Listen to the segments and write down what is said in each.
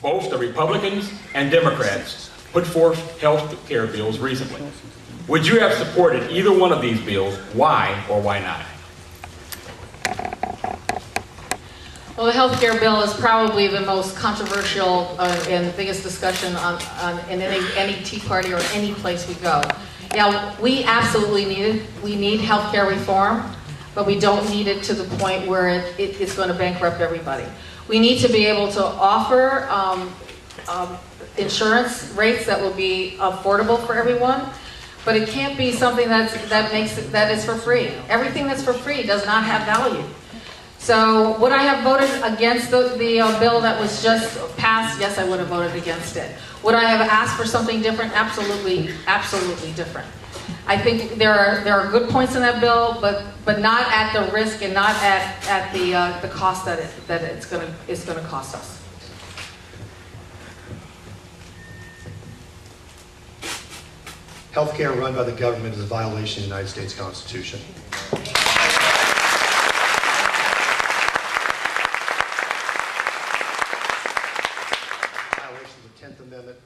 Both the Republicans and Democrats put forth health care bills recently. Would you have supported either one of these bills? Why or why not? Well, the health care bill is probably the most controversial and the biggest discussion in any Tea Party or any place we go. Yeah, we absolutely need health care reform, but we don't need it to the point where it's going to bankrupt everybody. We need to be able to offer insurance rates that will be affordable for everyone, but it can't be something that is for free. Everything that's for free does not have value. So would I have voted against the bill that was just passed? Yes, I would have voted against it. Would I have asked for something different? Absolutely, absolutely different. I think there are good points in that bill, but not at the risk and not at the cost that it's going to cost us. Healthcare run by the government is a violation of the United States Constitution.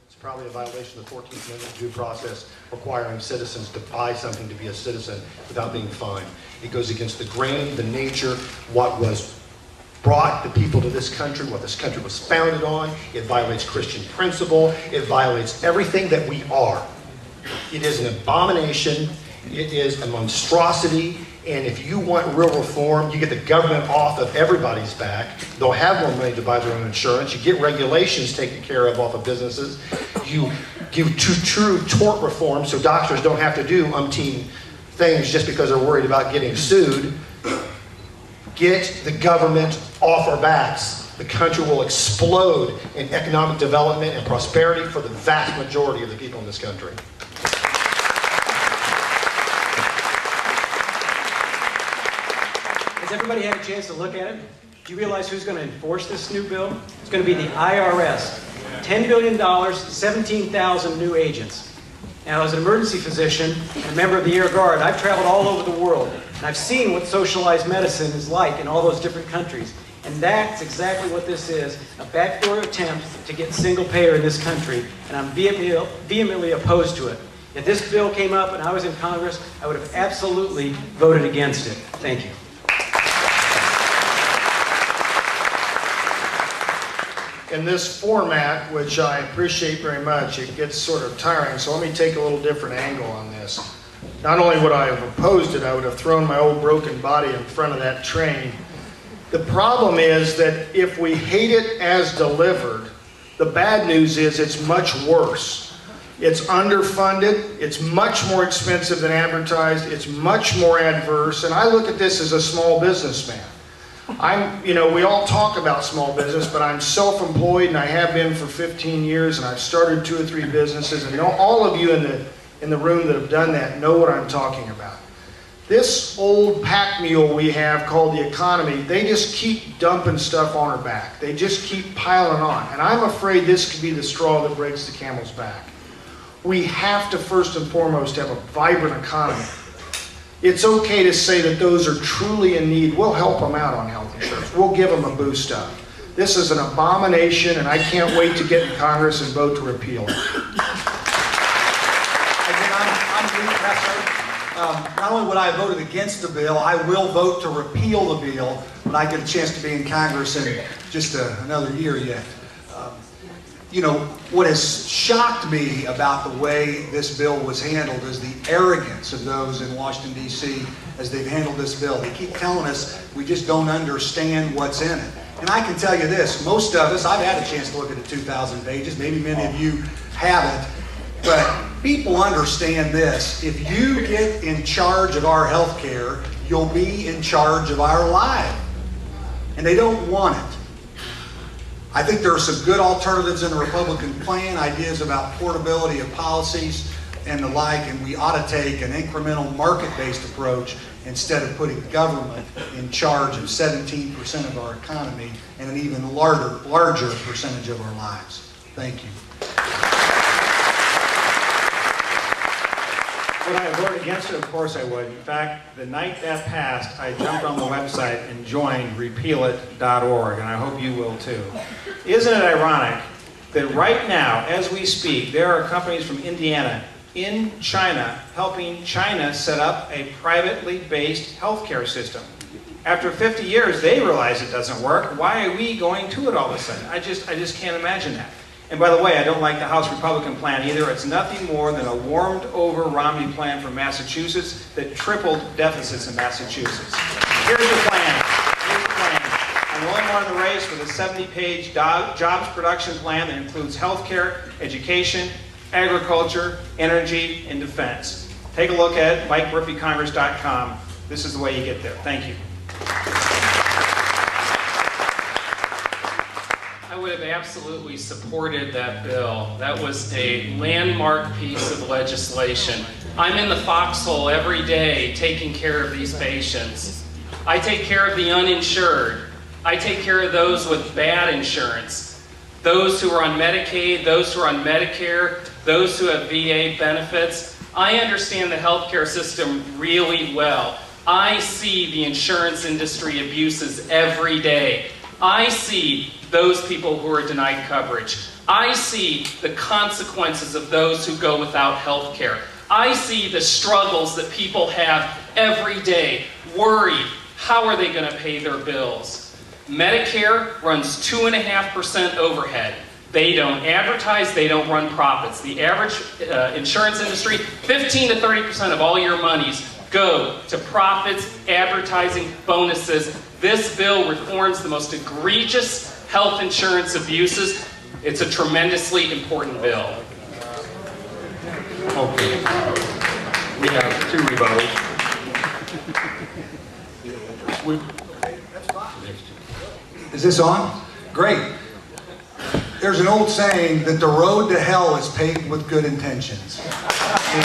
It's probably a violation of the 14th Amendment due process, requiring citizens to buy something to be a citizen without being fined. It goes against the grain, the nature, what was brought the people to this country, what this country was founded on. It violates Christian principle. It violates everything that we are. It is an abomination. It is a monstrosity. And if you want real reform, you get the government off of everybody's back. They'll have more money to buy their own insurance. You get regulations taken care of off of businesses. You give true tort reform so doctors don't have to do umpteen things just because they're worried about getting sued. Get the government off our backs. The country will explode in economic development and prosperity for the vast majority of the people in this country. Has everybody had a chance to look at it? Do you realize who's going to enforce this new bill? It's going to be the IRS. $10 billion, 17,000 new agents. Now, as an emergency physician and a member of the Air Guard, I've traveled all over the world, and I've seen what socialized medicine is like in all those different countries. And that's exactly what this is, a backdoor attempt to get single payer in this country, and I'm vehemently opposed to it. If this bill came up and I was in Congress, I would have absolutely voted against it. Thank you. In this format, which I appreciate very much, it gets sort of tiring, so let me take a little different angle on this. Not only would I have opposed it, I would have thrown my old broken body in front of that train. The problem is that if we hate it as delivered, the bad news is it's much worse. It's underfunded, it's much more expensive than advertised, it's much more adverse, and I look at this as a small businessman. We all talk about small business, but I'm self-employed and I have been for 15 years, and I've started 2 or 3 businesses, and all of you in the room that have done that know what I'm talking about. This old pack mule we have called the economy, they just keep dumping stuff on our back. They just keep piling on, and I'm afraid this could be the straw that breaks the camel's back. We have to first and foremost have a vibrant economy. It's okay to say that those are truly in need. We'll help them out on health insurance. We'll give them a boost up. This is an abomination, and I can't wait to get in Congress and vote to repeal it. Again, I'm the professor. Not only would I have voted against the bill, I will vote to repeal the bill when I get a chance to be in Congress in just another year yet. What has shocked me about the way this bill was handled is the arrogance of those in Washington, D.C. as they've handled this bill. They keep telling us we just don't understand what's in it. And I can tell you this, most of us, I've had a chance to look at the 2,000 pages, maybe many of you haven't, but people understand this. If you get in charge of our health care, you'll be in charge of our lives. And they don't want it. I think there are some good alternatives in the Republican plan, ideas about portability of policies and the like, and we ought to take an incremental market-based approach instead of putting government in charge of 17% of our economy and an even larger percentage of our lives. Thank you. Would I vote against it? Of course I would. In fact, the night that passed, I jumped on the website and joined repealit.org, and I hope you will too. Isn't it ironic that right now, as we speak, there are companies from Indiana in China helping China set up a privately based healthcare system. After 50 years, they realize it doesn't work. Why are we going to it all of a sudden? I just can't imagine that. And by the way, I don't like the House Republican plan either. It's nothing more than a warmed-over Romney plan for Massachusetts that tripled deficits in Massachusetts. Here's the plan. Here's the plan. I'm the only one in the race with a 70-page jobs production plan that includes healthcare, education, agriculture, energy, and defense. Take a look at it, MikeMurphyCongress.com. This is the way you get there. Thank you. I would have absolutely supported that bill. That was a landmark piece of legislation. I'm in the foxhole every day taking care of these patients. I take care of the uninsured. I take care of those with bad insurance. Those who are on Medicaid, those who are on Medicare, those who have VA benefits. I understand the healthcare system really well. I see the insurance industry abuses every day. I see those people who are denied coverage. I see the consequences of those who go without health care. I see the struggles that people have every day, worried, how are they going to pay their bills? Medicare runs 2.5% overhead. They don't advertise, they don't run profits. The average insurance industry, 15 to 30% of all your monies go to profits, advertising, bonuses. This bill reforms the most egregious health insurance abuses. It's a tremendously important bill. Okay. We have 2 rebuttals. Is this on? Great. There's an old saying that the road to hell is paved with good intentions. And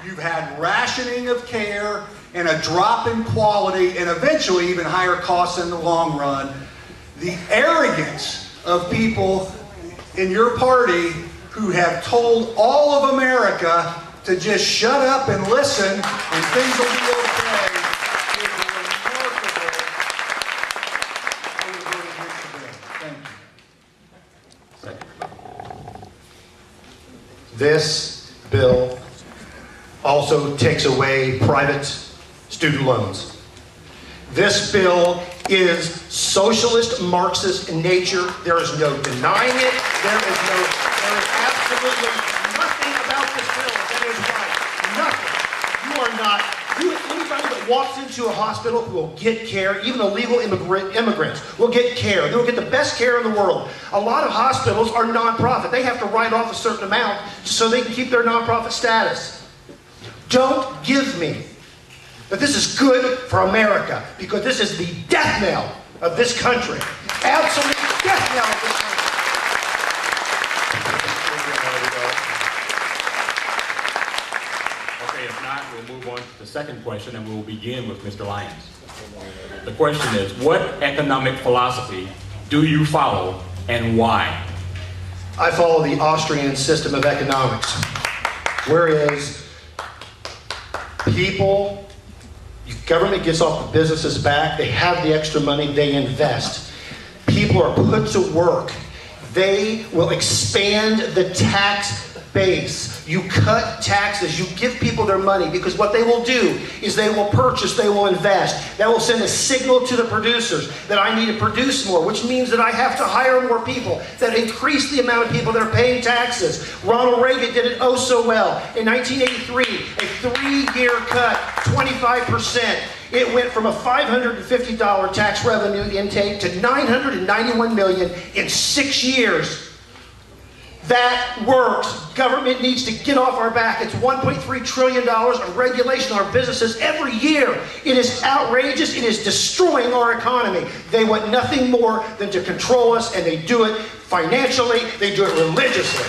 you've had rationing of care and a drop in quality and eventually even higher costs in the long run. The arrogance of people in your party who have told all of America to just shut up and listen and things will be okay is remarkable. Thank you. This bill also takes away private student loans. This bill is socialist Marxist in nature. There is no denying it. There is absolutely nothing about this bill that is right. Nothing. You are not. Anybody that walks into a hospital will get care. Even illegal immigrants will get care. They will get the best care in the world. A lot of hospitals are nonprofit. They have to write off a certain amount so they can keep their nonprofit status. Don't give me that this is good for America, because this is the death knell of this country. Absolute death knell of this country. Okay, if not, we'll move on to the second question, and we'll begin with Mr. Lyons. The question is, what economic philosophy do you follow, and why? I follow the Austrian system of economics, whereas government gets off the businesses back, they have the extra money, they invest. People are put to work. They will expand the tax base. You cut taxes, you give people their money, because what they will do is they will purchase, they will invest. That will send a signal to the producers that I need to produce more, which means that I have to hire more people, that increase the amount of people that are paying taxes. Ronald Reagan did it oh so well. In 1983, a 3-year cut, 25%. It went from a $550 tax revenue intake to $991 million in 6 years. That works. Government needs to get off our back. It's $1.3 trillion of regulation on our businesses every year. It is outrageous. It is destroying our economy. They want nothing more than to control us, and they do it financially. They do it religiously.